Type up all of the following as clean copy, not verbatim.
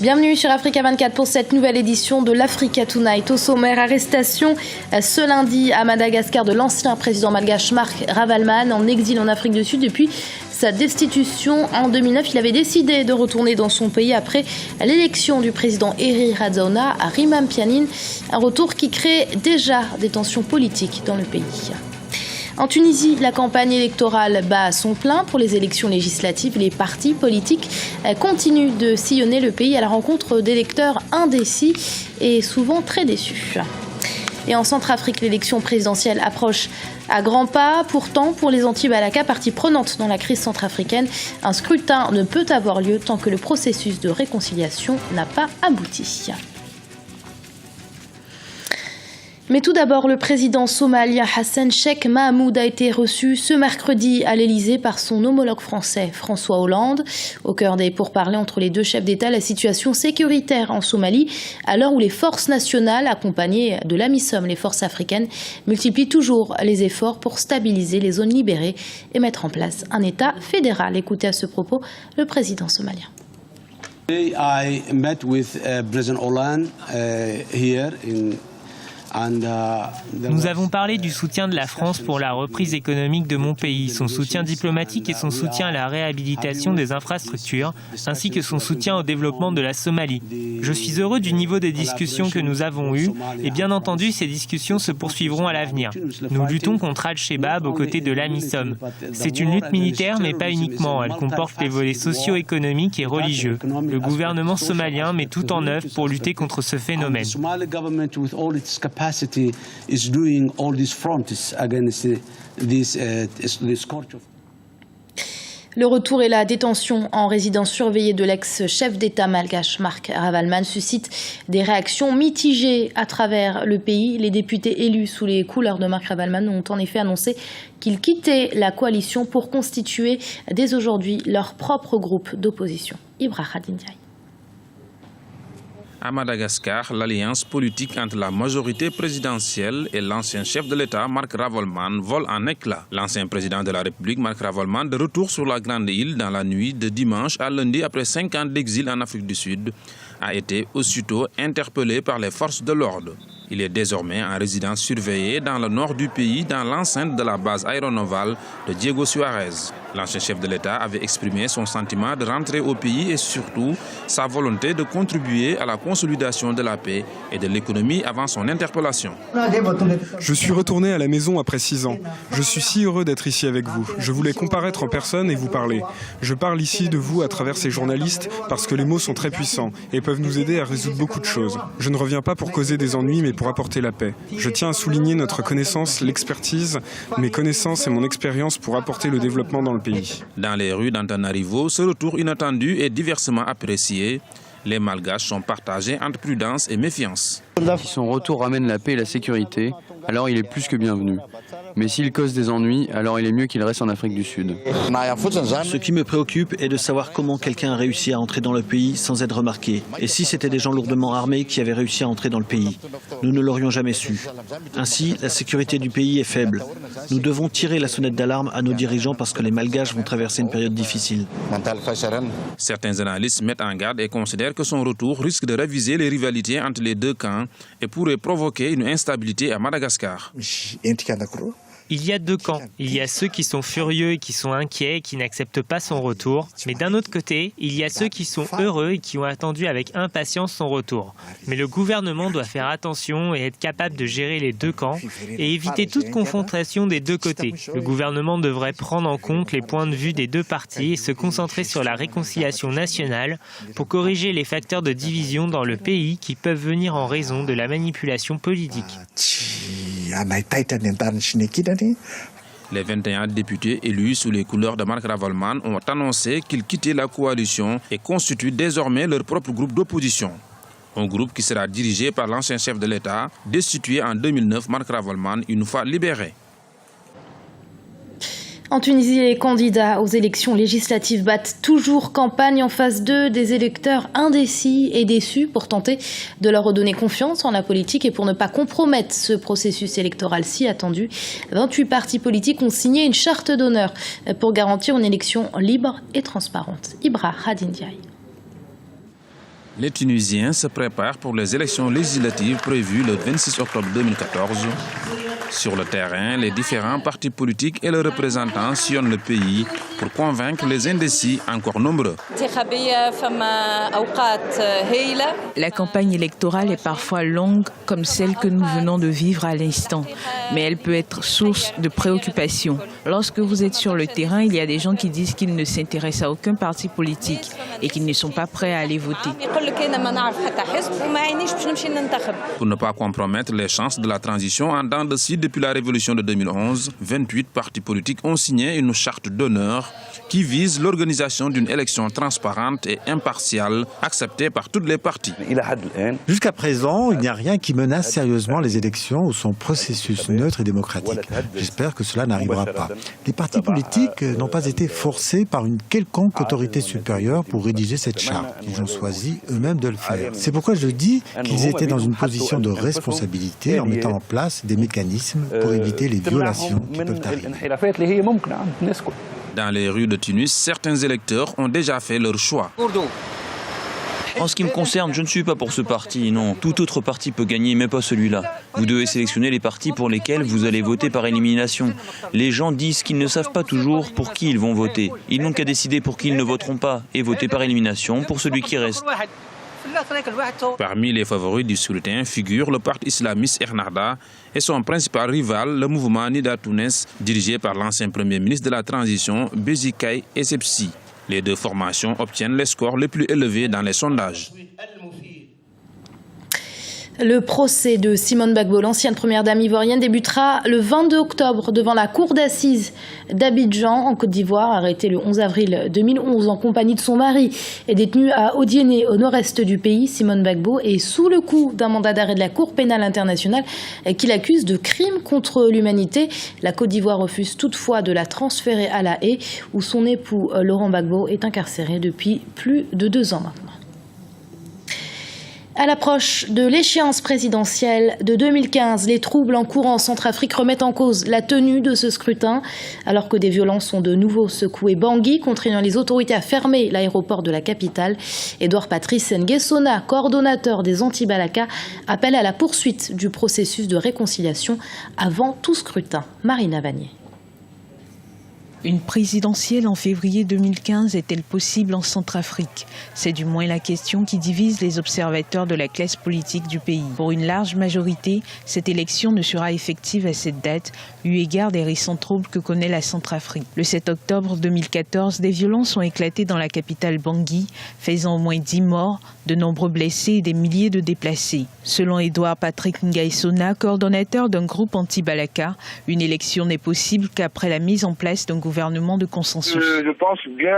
Bienvenue sur Africa 24 pour cette nouvelle édition de l'Africa Tonight. Au sommaire, arrestation ce lundi à Madagascar de l'ancien président malgache Marc Ravaloman en exil en Afrique du Sud depuis sa destitution en 2009. Il avait décidé de retourner dans son pays après l'élection du président Heri Radzona à Rimampianine. Un retour qui crée déjà des tensions politiques dans le pays. En Tunisie, la campagne électorale bat son plein pour les élections législatives. Les partis politiques continuent de sillonner le pays à la rencontre d'électeurs indécis et souvent très déçus. Et en Centrafrique, l'élection présidentielle approche à grands pas. Pourtant, pour les Anti-Balaka, partie prenante dans la crise centrafricaine, un scrutin ne peut avoir lieu tant que le processus de réconciliation n'a pas abouti. Mais tout d'abord, le président somalien Hassan Sheikh Mahamoud a été reçu ce mercredi à l'Elysée par son homologue français François Hollande. Au cœur des pourparlers entre les deux chefs d'État, la situation sécuritaire en Somalie, à l'heure où les forces nationales, accompagnées de l'AMISOM, les forces africaines, multiplient toujours les efforts pour stabiliser les zones libérées et mettre en place un État fédéral. Écoutez à ce propos le président somalien. I met with President Hollande here in. Nous avons parlé du soutien de la France pour la reprise économique de mon pays, son soutien diplomatique et son soutien à la réhabilitation des infrastructures, ainsi que son soutien au développement de la Somalie. Je suis heureux du niveau des discussions que nous avons eues et bien entendu ces discussions se poursuivront à l'avenir. Nous luttons contre Al-Shabaab aux côtés de l'AMISOM. C'est une lutte militaire mais pas uniquement, elle comporte les volets socio-économiques et religieux. Le gouvernement somalien met tout en œuvre pour lutter contre ce phénomène. Is doing all these fronts against this scourge. Le retour et la détention en résidence surveillée de l'ex-chef d'État malgache Marc Ravaloman suscitent des réactions mitigées à travers le pays. Les députés élus sous les couleurs de Marc Ravaloman ont en effet annoncé qu'ils quittaient la coalition pour constituer dès aujourd'hui leur propre groupe d'opposition. Ibra Khadindiaï. À Madagascar, l'alliance politique entre la majorité présidentielle et l'ancien chef de l'État, Marc Ravaloman, vole en éclats. L'ancien président de la République, Marc Ravaloman, de retour sur la Grande Île dans la nuit de dimanche à lundi après 5 ans d'exil en Afrique du Sud, a été aussitôt interpellé par les forces de l'ordre. Il est désormais en résidence surveillée dans le nord du pays, dans l'enceinte de la base aéronavale de Diego Suarez. L'ancien chef de l'État avait exprimé son sentiment de rentrer au pays et surtout sa volonté de contribuer à la consolidation de la paix et de l'économie avant son interpellation. Je suis retourné à la maison après 6 ans. Je suis si heureux d'être ici avec vous. Je voulais comparaître en personne et vous parler. Je parle ici de vous à travers ces journalistes parce que les mots sont très puissants et peuvent nous aider à résoudre beaucoup de choses. Je ne reviens pas pour causer des ennuis mais pour apporter la paix. Je tiens à souligner notre connaissance, l'expertise, mes connaissances et mon expérience pour apporter le développement dans le pays. Dans les rues d'Antananarivo, ce retour inattendu est diversement apprécié. Les Malgaches sont partagés entre prudence et méfiance. Si son retour ramène la paix et la sécurité, alors il est plus que bienvenu. Mais s'il cause des ennuis, alors il est mieux qu'il reste en Afrique du Sud. Ce qui me préoccupe est de savoir comment quelqu'un a réussi à entrer dans le pays sans être remarqué. Et si c'était des gens lourdement armés qui avaient réussi à entrer dans le pays, nous ne l'aurions jamais su. Ainsi, la sécurité du pays est faible. Nous devons tirer la sonnette d'alarme à nos dirigeants parce que les Malgaches vont traverser une période difficile. Certains analystes mettent en garde et considèrent que son retour risque de raviver les rivalités entre les deux camps et pourrait provoquer une instabilité à Madagascar. Il y a deux camps. Il y a ceux qui sont furieux et qui sont inquiets et qui n'acceptent pas son retour. Mais d'un autre côté, il y a ceux qui sont heureux et qui ont attendu avec impatience son retour. Mais le gouvernement doit faire attention et être capable de gérer les deux camps et éviter toute confrontation des deux côtés. Le gouvernement devrait prendre en compte les points de vue des deux parties et se concentrer sur la réconciliation nationale pour corriger les facteurs de division dans le pays qui peuvent venir en raison de la manipulation politique. Les 21 députés élus sous les couleurs de Marc Ravaloman ont annoncé qu'ils quittaient la coalition et constituent désormais leur propre groupe d'opposition. Un groupe qui sera dirigé par l'ancien chef de l'État, destitué en 2009, Marc Ravaloman, une fois libéré. En Tunisie, les candidats aux élections législatives battent toujours campagne en phase 2 des électeurs indécis et déçus pour tenter de leur redonner confiance en la politique et pour ne pas compromettre ce processus électoral si attendu. 28 partis politiques ont signé une charte d'honneur pour garantir une élection libre et transparente. Ibra Khadindiaï. Les Tunisiens se préparent pour les élections législatives prévues le 26 octobre 2014. Sur le terrain, les différents partis politiques et leurs représentants sillonnent le pays pour convaincre les indécis encore nombreux. La campagne électorale est parfois longue comme celle que nous venons de vivre à l'instant, mais elle peut être source de préoccupation. Lorsque vous êtes sur le terrain, il y a des gens qui disent qu'ils ne s'intéressent à aucun parti politique et qu'ils ne sont pas prêts à aller voter. Pour ne pas compromettre les chances de la transition en dents de scie depuis la révolution de 2011, 28 partis politiques ont signé une charte d'honneur qui vise l'organisation d'une élection transparente et impartiale acceptée par toutes les parties. Jusqu'à présent, il n'y a rien qui menace sérieusement les élections ou son processus neutre et démocratique. J'espère que cela n'arrivera pas. Les partis politiques n'ont pas été forcés par une quelconque autorité supérieure pour rédiger cette charte. Ils ont choisi eux-mêmes de le faire. C'est pourquoi je dis qu'ils étaient dans une position de responsabilité en mettant en place des mécanismes pour éviter les violations qui peuvent arriver. Dans les rues de Tunis, certains électeurs ont déjà fait leur choix. En ce qui me concerne, je ne suis pas pour ce parti, non. Tout autre parti peut gagner, mais pas celui-là. Vous devez sélectionner les partis pour lesquels vous allez voter par élimination. Les gens disent qu'ils ne savent pas toujours pour qui ils vont voter. Ils n'ont qu'à décider pour qui ils ne voteront pas et voter par élimination pour celui qui reste. Parmi les favoris du scrutin figure le parti islamiste Ennahda et son principal rival, le mouvement Nida Tounes, dirigé par l'ancien premier ministre de la transition, Bézi Caï Essebsi. Les deux formations obtiennent les scores les plus élevés dans les sondages. Le procès de Simone Gbagbo, l'ancienne première dame ivoirienne, débutera le 22 octobre devant la cour d'assises d'Abidjan, en Côte d'Ivoire. Arrêtée le 11 avril 2011 en compagnie de son mari et détenue à Odiéné, au nord-est du pays, Simone Gbagbo est sous le coup d'un mandat d'arrêt de la Cour pénale internationale qui l'accuse de crimes contre l'humanité. La Côte d'Ivoire refuse toutefois de la transférer à La Haye, où son époux Laurent Gbagbo est incarcéré depuis plus de 2 ans maintenant. À l'approche de l'échéance présidentielle de 2015, les troubles en cours en Centrafrique remettent en cause la tenue de ce scrutin, alors que des violences ont de nouveau secoué Bangui, contraignant les autorités à fermer l'aéroport de la capitale. Édouard Patrice Nguessona, coordonnateur des Anti-Balaka, appelle à la poursuite du processus de réconciliation avant tout scrutin. Marina Vanier. Une présidentielle en février 2015 est-elle possible en Centrafrique? C'est du moins la question qui divise les observateurs de la classe politique du pays. Pour une large majorité, cette élection ne sera effective à cette date, eu égard des récents troubles que connaît la Centrafrique. Le 7 octobre 2014, des violences ont éclaté dans la capitale Bangui, faisant au moins 10 morts, de nombreux blessés et des milliers de déplacés. Selon Édouard Patrick Nguessona, coordonnateur d'un groupe anti-Balaka, une élection n'est possible qu'après la mise en place d'un gouvernement de consensus. Je pense bien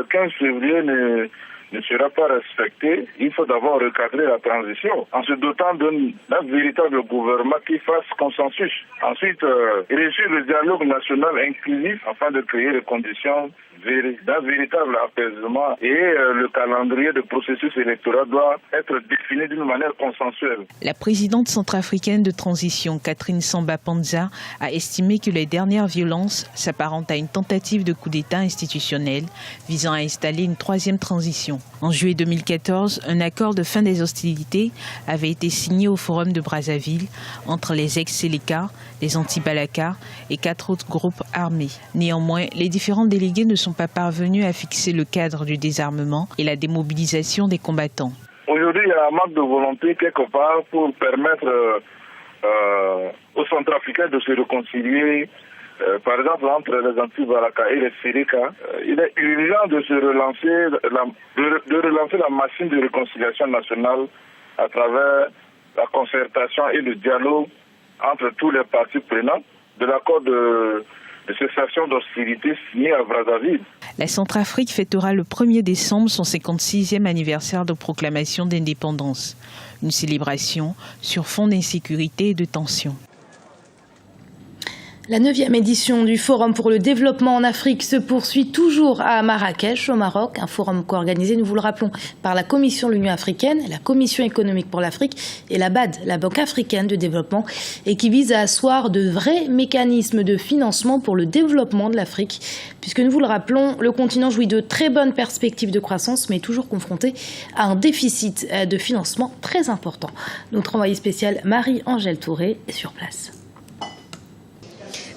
15 février ne sera pas respecté. Il faut d'abord recadrer la transition en se dotant d'un véritable gouvernement qui fasse consensus. Ensuite, réussir le dialogue national inclusif afin de créer les conditions d'un véritable apaisement et le calendrier de processus électoral doit être défini d'une manière consensuelle. La présidente centrafricaine de transition, Catherine Samba Panza, a estimé que les dernières violences s'apparentent à une tentative de coup d'État institutionnel visant à installer une troisième transition. En juillet 2014, un accord de fin des hostilités avait été signé au Forum de Brazzaville entre les ex-Séléka, les anti-Balaka et 4 autres groupes armés. Néanmoins, les différents délégués ne sont pas parvenus à fixer le cadre du désarmement et la démobilisation des combattants. Aujourd'hui, il y a un manque de volonté quelque part pour permettre aux Centrafricains de se réconcilier. Par exemple, entre les anti-Balaka et les Séléka, il est urgent de relancer la machine de réconciliation nationale à travers la concertation et le dialogue entre tous les parties prenantes de l'accord de cessation d'hostilité signé à Brazzaville. La Centrafrique fêtera le 1er décembre son 56e anniversaire de proclamation d'indépendance. Une célébration sur fond d'insécurité et de tension. La 9e édition du Forum pour le développement en Afrique se poursuit toujours à Marrakech, au Maroc. Un forum co-organisé, nous vous le rappelons, par la Commission de l'Union africaine, la Commission économique pour l'Afrique et la BAD, la Banque africaine de développement, et qui vise à asseoir de vrais mécanismes de financement pour le développement de l'Afrique. Puisque nous vous le rappelons, le continent jouit de très bonnes perspectives de croissance, mais est toujours confronté à un déficit de financement très important. Notre envoyée spéciale Marie-Angèle Touré est sur place.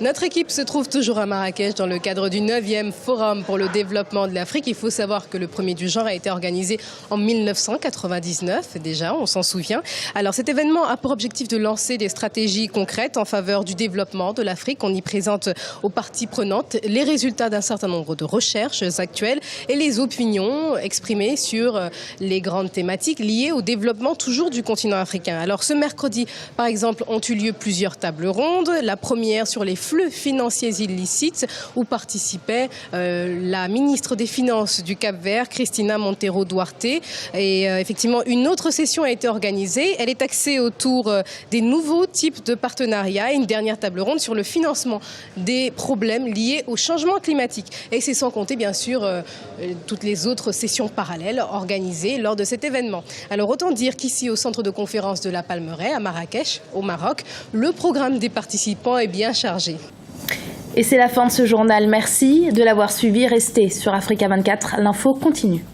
Notre équipe se trouve toujours à Marrakech dans le cadre du 9e Forum pour le développement de l'Afrique. Il faut savoir que le premier du genre a été organisé en 1999, déjà, on s'en souvient. Alors cet événement a pour objectif de lancer des stratégies concrètes en faveur du développement de l'Afrique. On y présente aux parties prenantes les résultats d'un certain nombre de recherches actuelles et les opinions exprimées sur les grandes thématiques liées au développement toujours du continent africain. Alors ce mercredi, par exemple, ont eu lieu plusieurs tables rondes. La première sur les flux financiers illicites où participait la ministre des Finances du Cap-Vert, Cristina Monteiro Duarte. Et effectivement, une autre session a été organisée. Elle est axée autour des nouveaux types de partenariats et une dernière table ronde sur le financement des problèmes liés au changement climatique. Et c'est sans compter, bien sûr, toutes les autres sessions parallèles organisées lors de cet événement. Alors, autant dire qu'ici, au centre de conférence de la Palmeraie, à Marrakech, au Maroc, le programme des participants est bien chargé. Et c'est la fin de ce journal. Merci de l'avoir suivi. Restez sur Africa 24. L'info continue.